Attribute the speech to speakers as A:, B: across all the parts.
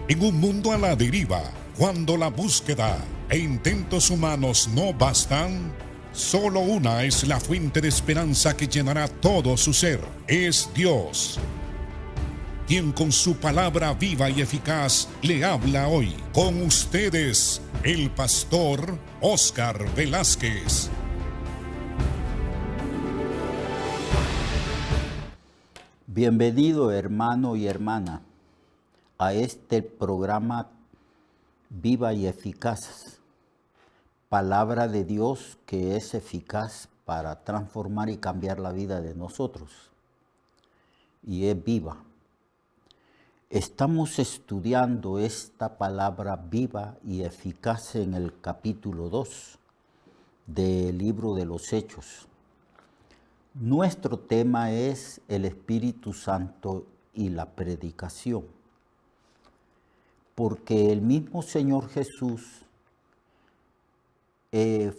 A: En un mundo a la deriva, cuando la búsqueda e intentos humanos no bastan, solo una es la fuente de esperanza que llenará todo su ser. Es Dios, quien con su palabra viva y eficaz le habla hoy. Con ustedes, el pastor Óscar Velázquez.
B: Bienvenido, hermano y hermana, a este programa Viva y Eficaz. Palabra de Dios que es eficaz para transformar y cambiar la vida de nosotros. Y es viva. Estamos estudiando esta palabra viva y eficaz en el capítulo 2 del libro de los Hechos. Nuestro tema es el Espíritu Santo y la predicación, porque el mismo Señor Jesús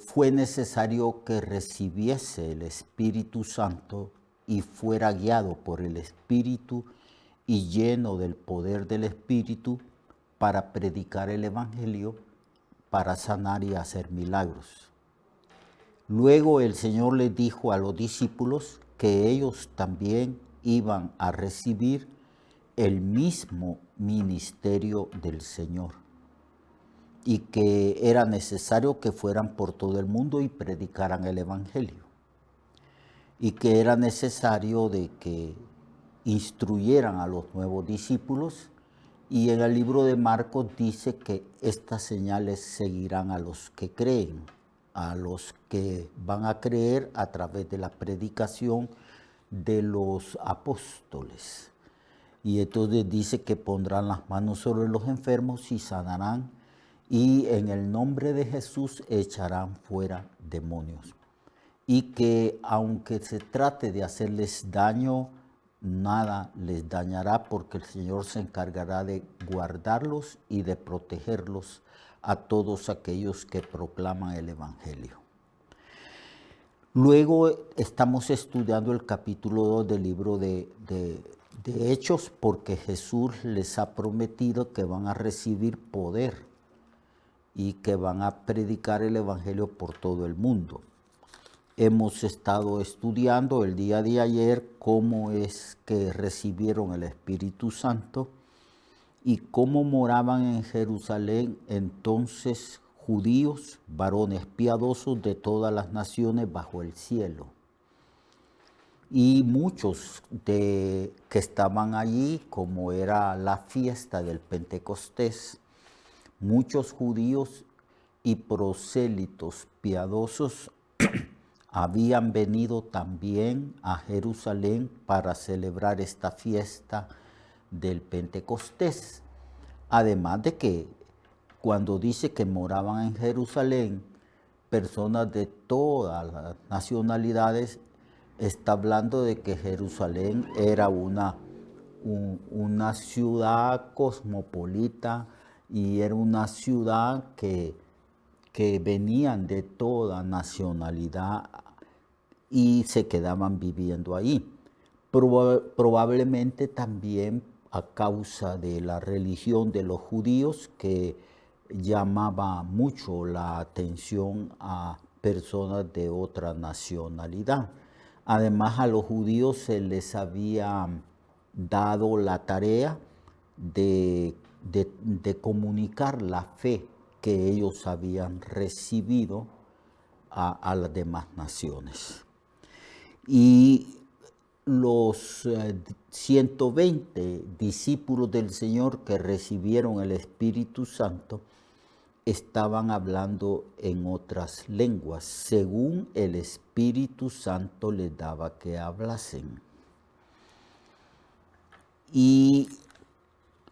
B: fue necesario que recibiese el Espíritu Santo y fuera guiado por el Espíritu y lleno del poder del Espíritu para predicar el Evangelio, para sanar y hacer milagros. Luego el Señor les dijo a los discípulos que ellos también iban a recibir el mismo ministerio del Señor y que era necesario que fueran por todo el mundo y predicaran el Evangelio y que era necesario de que instruyeran a los nuevos discípulos, y en el libro de Marcos dice que estas señales seguirán a los que creen, a los que van a creer a través de la predicación de los apóstoles. Y entonces dice que pondrán las manos sobre los enfermos y sanarán, y en el nombre de Jesús echarán fuera demonios. Y que aunque se trate de hacerles daño, nada les dañará, porque el Señor se encargará de guardarlos y de protegerlos a todos aquellos que proclaman el Evangelio. Luego estamos estudiando el capítulo 2 del libro de Hechos, porque Jesús les ha prometido que van a recibir poder y que van a predicar el Evangelio por todo el mundo. Hemos estado estudiando el día de ayer cómo es que recibieron el Espíritu Santo y cómo moraban en Jerusalén entonces judíos, varones piadosos de todas las naciones bajo el cielo. Y muchos que estaban allí, como era la fiesta del Pentecostés, muchos judíos y prosélitos piadosos habían venido también a Jerusalén para celebrar esta fiesta del Pentecostés. Además de que cuando dice que moraban en Jerusalén personas de todas las nacionalidades, está hablando de que Jerusalén era una ciudad cosmopolita y era una ciudad que venían de toda nacionalidad y se quedaban viviendo ahí. Probablemente también a causa de la religión de los judíos, que llamaba mucho la atención a personas de otra nacionalidad. Además, a los judíos se les había dado la tarea de comunicar la fe que ellos habían recibido a las demás naciones. Y los 120 discípulos del Señor que recibieron el Espíritu Santo estaban hablando en otras lenguas, según el Espíritu Santo les daba que hablasen. Y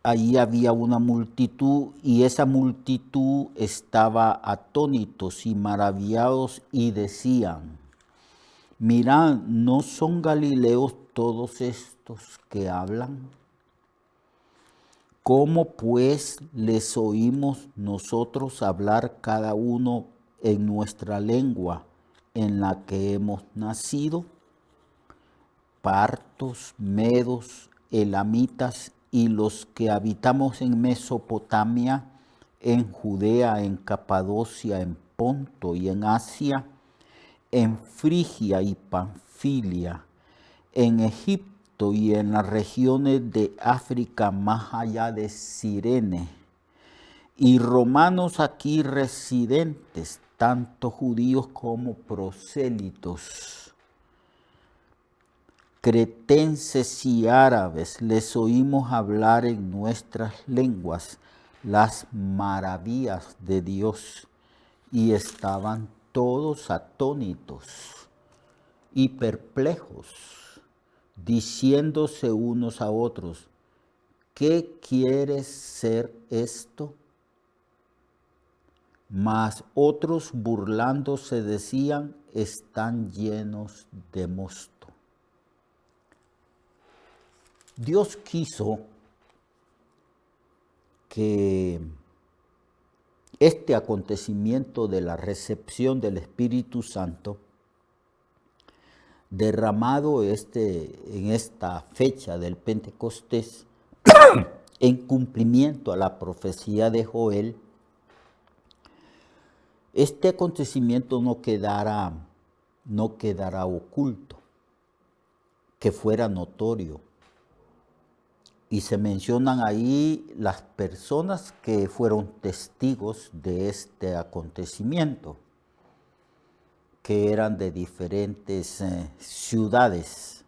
B: allí había una multitud, y esa multitud estaba atónitos y maravillados y decían: mirad, ¿no son galileos todos estos que hablan? ¿Cómo pues les oímos nosotros hablar cada uno en nuestra lengua en la que hemos nacido? Partos, medos, elamitas y los que habitamos en Mesopotamia, en Judea, en Capadocia, en Ponto y en Asia, en Frigia y Panfilia, en Egipto y en las regiones de África más allá de Cirene, y romanos aquí residentes, tanto judíos como prosélitos, cretenses y árabes, les oímos hablar en nuestras lenguas las maravillas de Dios, y estaban todos atónitos y perplejos, diciéndose unos a otros, ¿qué quiere ser esto? Mas otros burlándose decían, están llenos de mosto. Dios quiso que este acontecimiento de la recepción del Espíritu Santo, derramado en esta fecha del Pentecostés, en cumplimiento a la profecía de Joel, este acontecimiento no quedara oculto, que fuera notorio. Y se mencionan ahí las personas que fueron testigos de este acontecimiento, que eran de diferentes ciudades,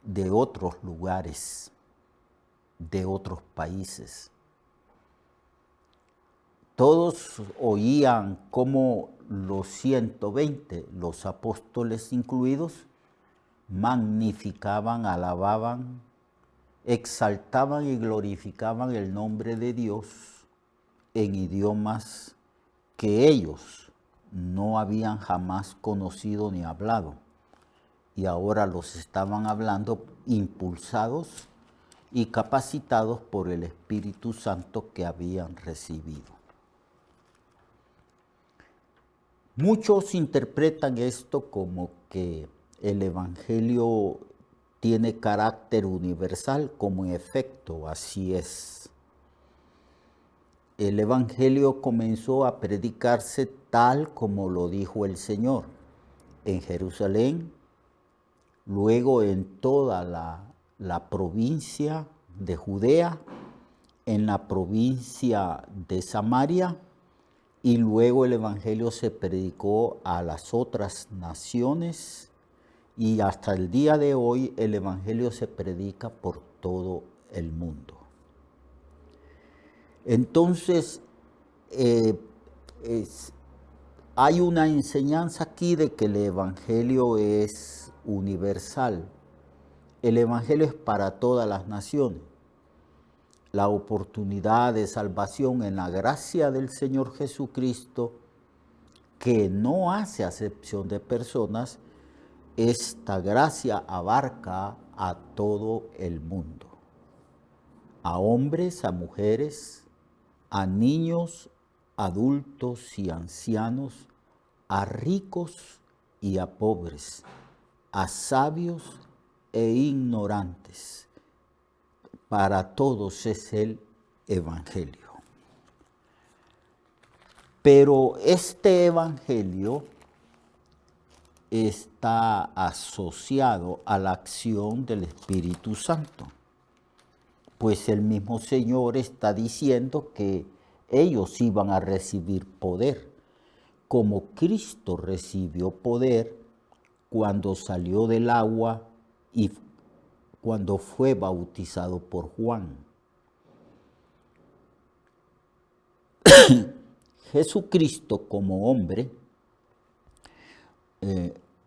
B: de otros lugares, de otros países. Todos oían cómo los 120, los apóstoles incluidos, magnificaban, alababan, exaltaban y glorificaban el nombre de Dios en idiomas que ellos no habían jamás conocido ni hablado. Y ahora los estaban hablando impulsados y capacitados por el Espíritu Santo que habían recibido. Muchos interpretan esto como que el Evangelio tiene carácter universal, como en efecto así es. El Evangelio comenzó a predicarse tal como lo dijo el Señor, en Jerusalén, luego en toda la provincia de Judea, en la provincia de Samaria, y luego el Evangelio se predicó a las otras naciones, y hasta el día de hoy el Evangelio se predica por todo el mundo. Entonces, hay una enseñanza aquí de que el Evangelio es universal. El Evangelio es para todas las naciones. La oportunidad de salvación en la gracia del Señor Jesucristo, que no hace acepción de personas, esta gracia abarca a todo el mundo, a hombres, a mujeres, a niños, adultos y ancianos, a ricos y a pobres, a sabios e ignorantes. Para todos es el Evangelio. Pero este Evangelio está asociado a la acción del Espíritu Santo, pues el mismo Señor está diciendo que ellos iban a recibir poder, como Cristo recibió poder cuando salió del agua y cuando fue bautizado por Juan. Jesucristo como hombre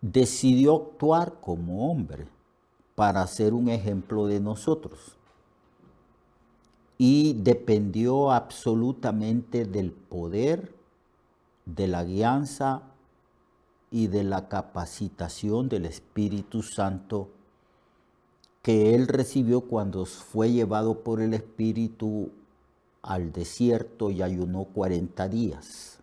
B: decidió actuar como hombre para ser un ejemplo de nosotros y dependió absolutamente del poder, de la guianza y de la capacitación del Espíritu Santo que él recibió cuando fue llevado por el Espíritu al desierto y ayunó 40 días.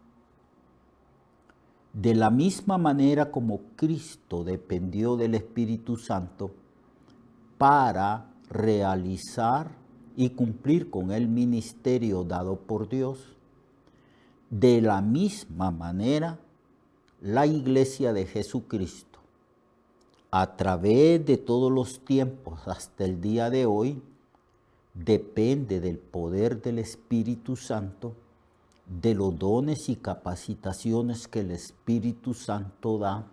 B: De la misma manera como Cristo dependió del Espíritu Santo para realizar y cumplir con el ministerio dado por Dios. De la misma manera, la Iglesia de Jesucristo, a través de todos los tiempos hasta el día de hoy, depende del poder del Espíritu Santo, de los dones y capacitaciones que el Espíritu Santo da,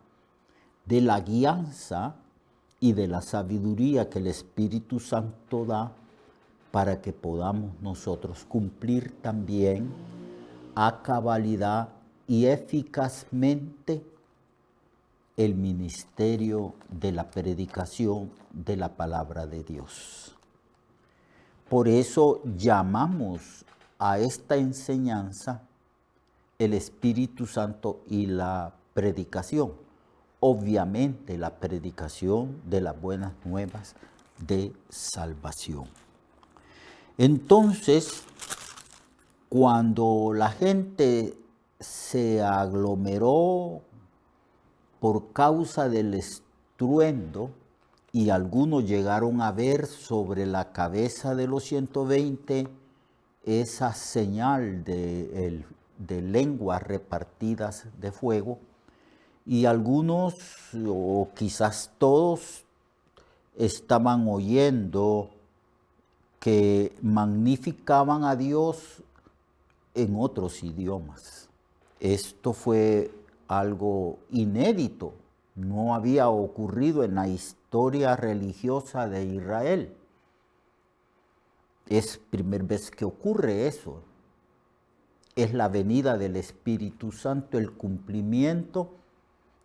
B: de la guianza y de la sabiduría que el Espíritu Santo da, para que podamos nosotros cumplir también a cabalidad y eficazmente el ministerio de la predicación de la palabra de Dios. Por eso llamamos a esta enseñanza el Espíritu Santo y la predicación. Obviamente la predicación de las buenas nuevas de salvación. Entonces, cuando la gente se aglomeró por causa del estruendo y algunos llegaron a ver sobre la cabeza de los 120 esa señal de lenguas repartidas de fuego, y algunos o quizás todos estaban oyendo que magnificaban a Dios en otros idiomas. Esto fue algo inédito, no había ocurrido en la historia religiosa de Israel. Es primera vez que ocurre eso. Es la venida del Espíritu Santo, el cumplimiento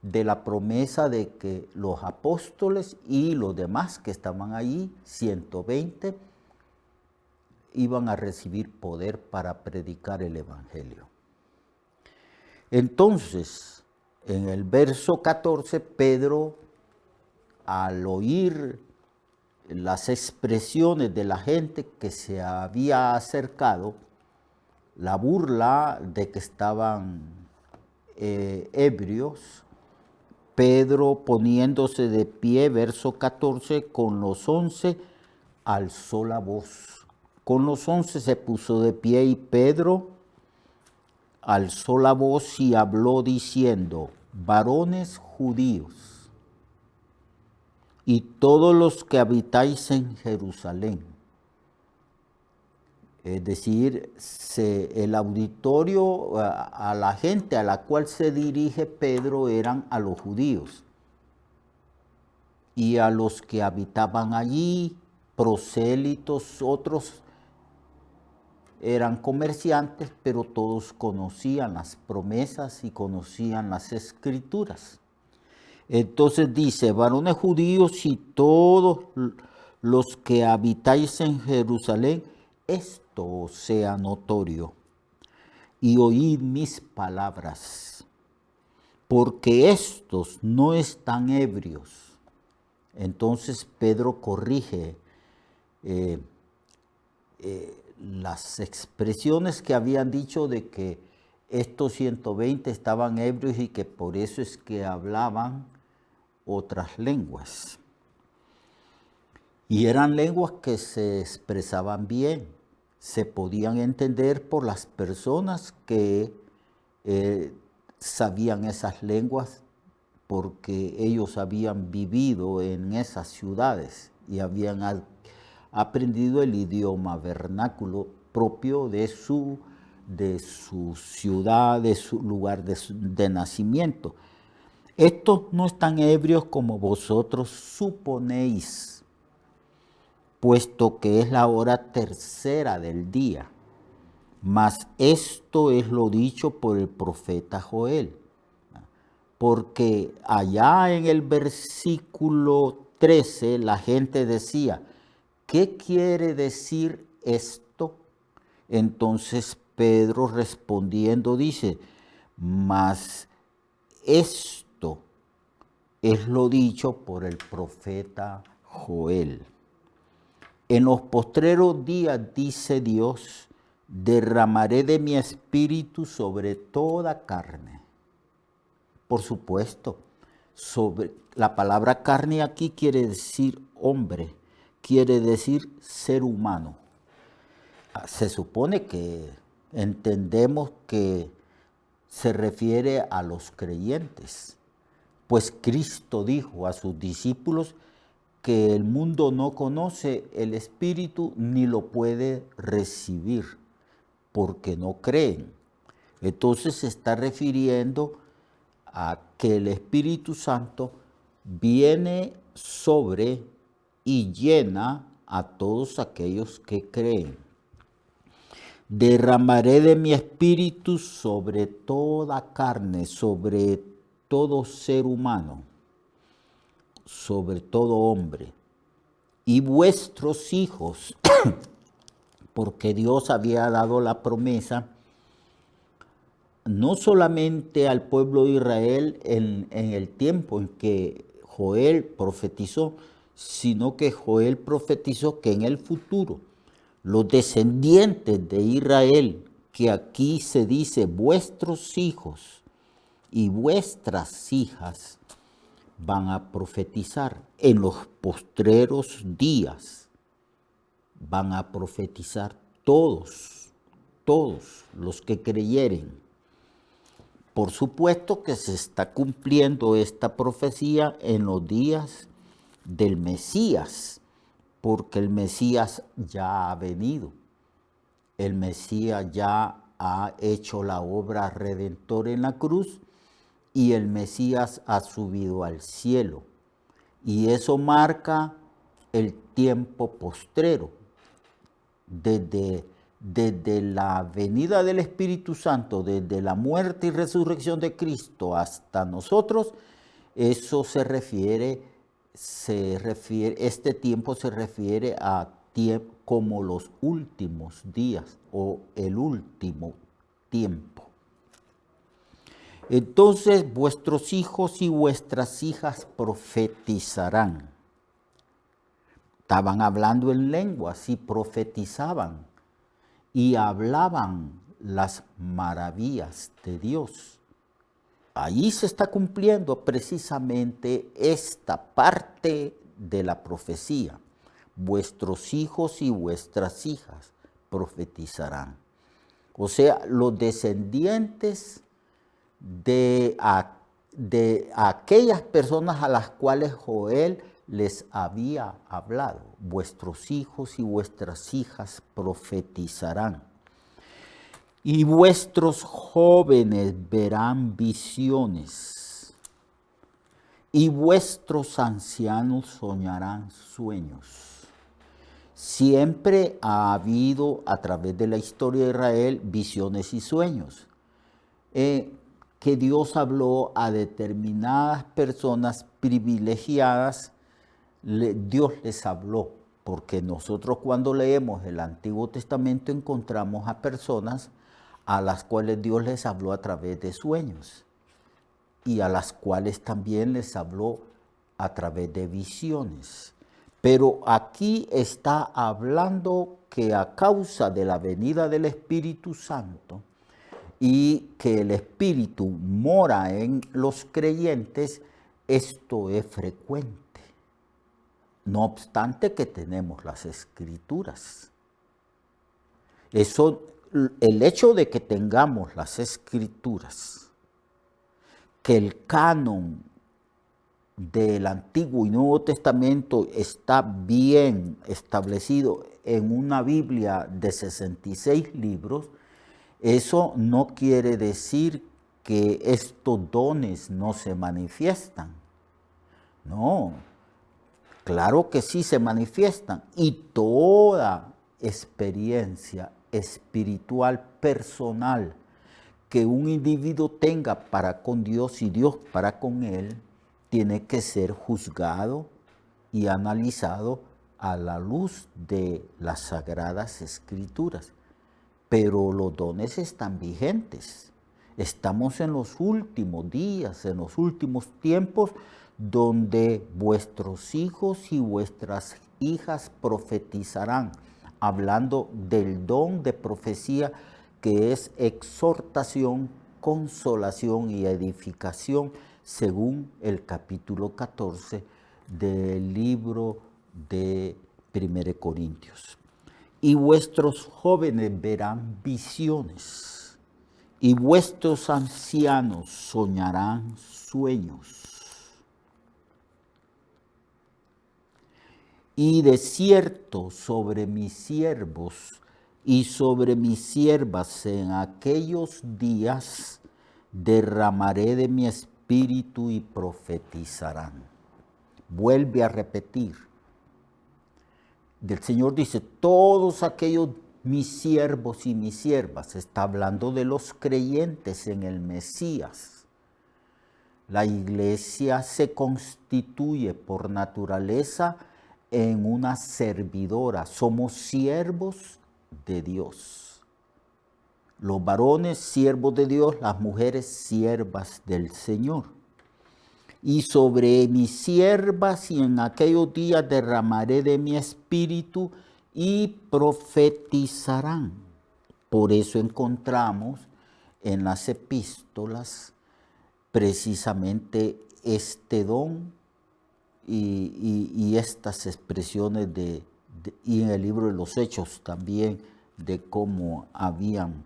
B: de la promesa de que los apóstoles y los demás que estaban allí, 120, iban a recibir poder para predicar el Evangelio. Entonces, en el verso 14, Pedro, al oír las expresiones de la gente que se había acercado, la burla de que estaban ebrios, Pedro, poniéndose de pie, verso 14, con los 11 alzó la voz. Con los 11 se puso de pie y Pedro alzó la voz y habló diciendo: varones judíos y todos los que habitáis en Jerusalén. Es decir, el auditorio, a la gente a la cual se dirige Pedro eran a los judíos y a los que habitaban allí, prosélitos, otros eran comerciantes, pero todos conocían las promesas y conocían las escrituras. Entonces dice: varones judíos y todos los que habitáis en Jerusalén, esto sea notorio, y oíd mis palabras, porque estos no están ebrios. Entonces Pedro corrige las expresiones que habían dicho de que estos 120 estaban ebrios y que por eso es que hablaban otras lenguas. Y eran lenguas que se expresaban bien, se podían entender por las personas que sabían esas lenguas, porque ellos habían vivido en esas ciudades y habían aprendido el idioma vernáculo propio de su ciudad, de su lugar de nacimiento. Estos no están ebrios como vosotros suponéis, puesto que es la hora tercera del día. Mas esto es lo dicho por el profeta Joel. Porque allá en el versículo 13 la gente decía: ¿qué quiere decir esto? Entonces Pedro respondiendo dice: mas esto es lo dicho por el profeta Joel. En los postreros días, dice Dios, derramaré de mi espíritu sobre toda carne. Por supuesto, la palabra carne aquí quiere decir hombre, quiere decir ser humano. Se supone que entendemos que se refiere a los creyentes, pues Cristo dijo a sus discípulos que el mundo no conoce el Espíritu ni lo puede recibir porque no creen. Entonces se está refiriendo a que el Espíritu Santo viene sobre y llena a todos aquellos que creen. Derramaré de mi espíritu sobre toda carne, sobre todo ser humano, sobre todo hombre. Y vuestros hijos, porque Dios había dado la promesa, no solamente al pueblo de Israel en el tiempo en que Joel profetizó, sino que Joel profetizó que en el futuro los descendientes de Israel, que aquí se dice vuestros hijos y vuestras hijas, van a profetizar en los postreros días. Van a profetizar todos los que creyeren. Por supuesto que se está cumpliendo esta profecía en los días del Mesías, porque el Mesías ya ha venido. El Mesías ya ha hecho la obra redentora en la cruz y el Mesías ha subido al cielo. Y eso marca el tiempo postrero. Desde la venida del Espíritu Santo, desde la muerte y resurrección de Cristo hasta nosotros, eso este tiempo se refiere a tiempo como los últimos días o el último tiempo. Entonces vuestros hijos y vuestras hijas profetizarán. Estaban hablando en lenguas y profetizaban y hablaban las maravillas de Dios. Ahí se está cumpliendo precisamente esta parte de la profecía. Vuestros hijos y vuestras hijas profetizarán. O sea, los descendientes de aquellas personas a las cuales Joel les había hablado. Vuestros hijos y vuestras hijas profetizarán. Y vuestros jóvenes verán visiones, y vuestros ancianos soñarán sueños. Siempre ha habido a través de la historia de Israel visiones y sueños, que Dios habló a determinadas personas privilegiadas, Dios les habló, porque nosotros cuando leemos el Antiguo Testamento encontramos a personas a las cuales Dios les habló a través de sueños y a las cuales también les habló a través de visiones. Pero aquí está hablando que a causa de la venida del Espíritu Santo y que el Espíritu mora en los creyentes, esto es frecuente. No obstante que tenemos las Escrituras. El hecho de que tengamos las Escrituras, que el canon del Antiguo y Nuevo Testamento está bien establecido en una Biblia de 66 libros, eso no quiere decir que estos dones no se manifiestan. No, claro que sí se manifiestan, y toda experiencia espiritual personal que un individuo tenga para con Dios y Dios para con él, tiene que ser juzgado y analizado a la luz de las Sagradas Escrituras. Pero los dones están vigentes. Estamos en los últimos días, en los últimos tiempos, donde vuestros hijos y vuestras hijas profetizarán, hablando del don de profecía que es exhortación, consolación y edificación, según el capítulo 14 del libro de 1 Corintios. Y vuestros jóvenes verán visiones, y vuestros ancianos soñarán sueños. Y de cierto sobre mis siervos y sobre mis siervas en aquellos días derramaré de mi espíritu y profetizarán. Vuelve a repetir. El Señor dice, todos aquellos mis siervos y mis siervas, está hablando de los creyentes en el Mesías. La iglesia se constituye por naturaleza en una servidora, somos siervos de Dios. Los varones, siervos de Dios, las mujeres, siervas del Señor. Y sobre mis siervas y en aquellos días derramaré de mi espíritu y profetizarán. Por eso encontramos en las epístolas precisamente este don y estas expresiones y en el libro de los Hechos también de cómo habían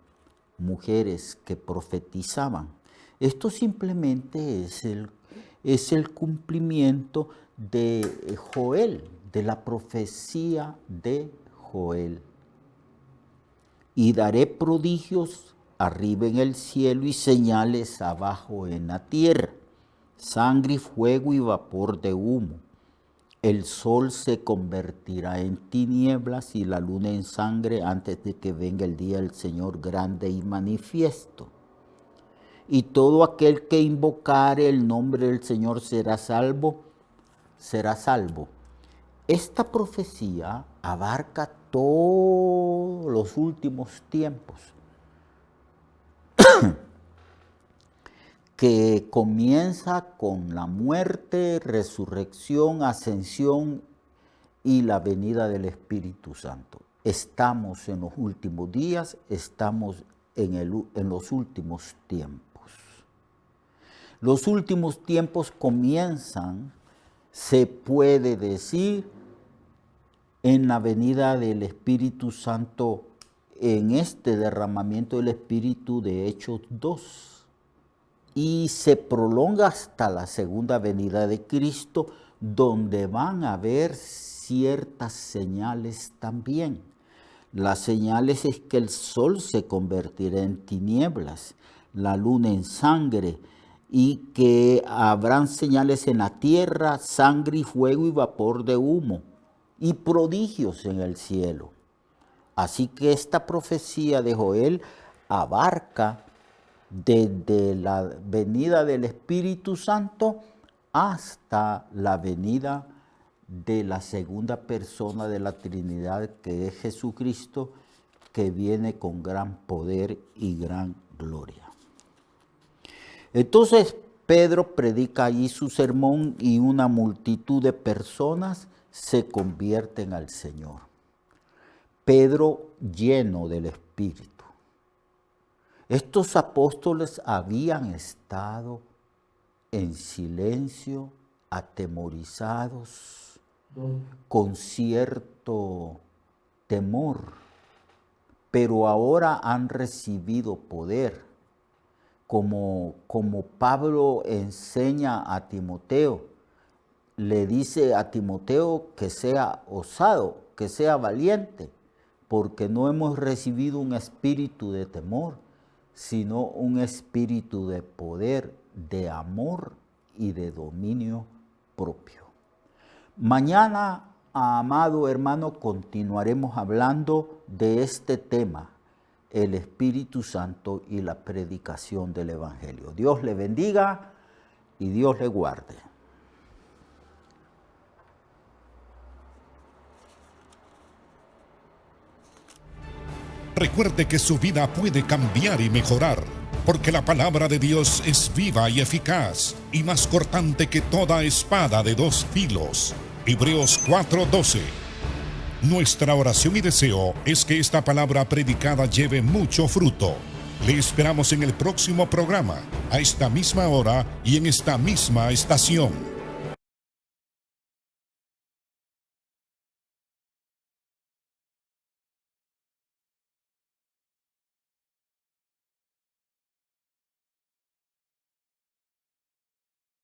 B: mujeres que profetizaban. Esto simplemente es el cumplimiento de Joel, de la profecía de Joel. Y daré prodigios arriba en el cielo y señales abajo en la tierra, sangre y fuego y vapor de humo. El sol se convertirá en tinieblas y la luna en sangre antes de que venga el día del Señor grande y manifiesto. Y todo aquel que invocare el nombre del Señor será salvo. Esta profecía abarca todos los últimos tiempos, que comienza con la muerte, resurrección, ascensión y la venida del Espíritu Santo. Estamos en los últimos días, estamos en los últimos tiempos. Los últimos tiempos comienzan, se puede decir, en la venida del Espíritu Santo, en este derramamiento del Espíritu de Hechos 2. Y se prolonga hasta la segunda venida de Cristo, donde van a haber ciertas señales también. Las señales es que el sol se convertirá en tinieblas, la luna en sangre, y que habrán señales en la tierra, sangre y fuego y vapor de humo, y prodigios en el cielo. Así que esta profecía de Joel abarca desde la venida del Espíritu Santo hasta la venida de la segunda persona de la Trinidad, que es Jesucristo, que viene con gran poder y gran gloria. Entonces Pedro predica allí su sermón y una multitud de personas se convierten al Señor. Pedro lleno del Espíritu. Estos apóstoles habían estado en silencio, atemorizados, con cierto temor, pero ahora han recibido poder, como Pablo enseña a Timoteo. Le dice a Timoteo que sea osado, que sea valiente, porque no hemos recibido un espíritu de temor, sino un espíritu de poder, de amor y de dominio propio. Mañana, amado hermano, continuaremos hablando de este tema, el Espíritu Santo y la predicación del Evangelio. Dios le bendiga y Dios le guarde.
A: Recuerde que su vida puede cambiar y mejorar, porque la palabra de Dios es viva y eficaz, y más cortante que toda espada de dos filos. Hebreos 4:12. Nuestra oración y deseo es que esta palabra predicada lleve mucho fruto. Le esperamos en el próximo programa, a esta misma hora y en esta misma estación.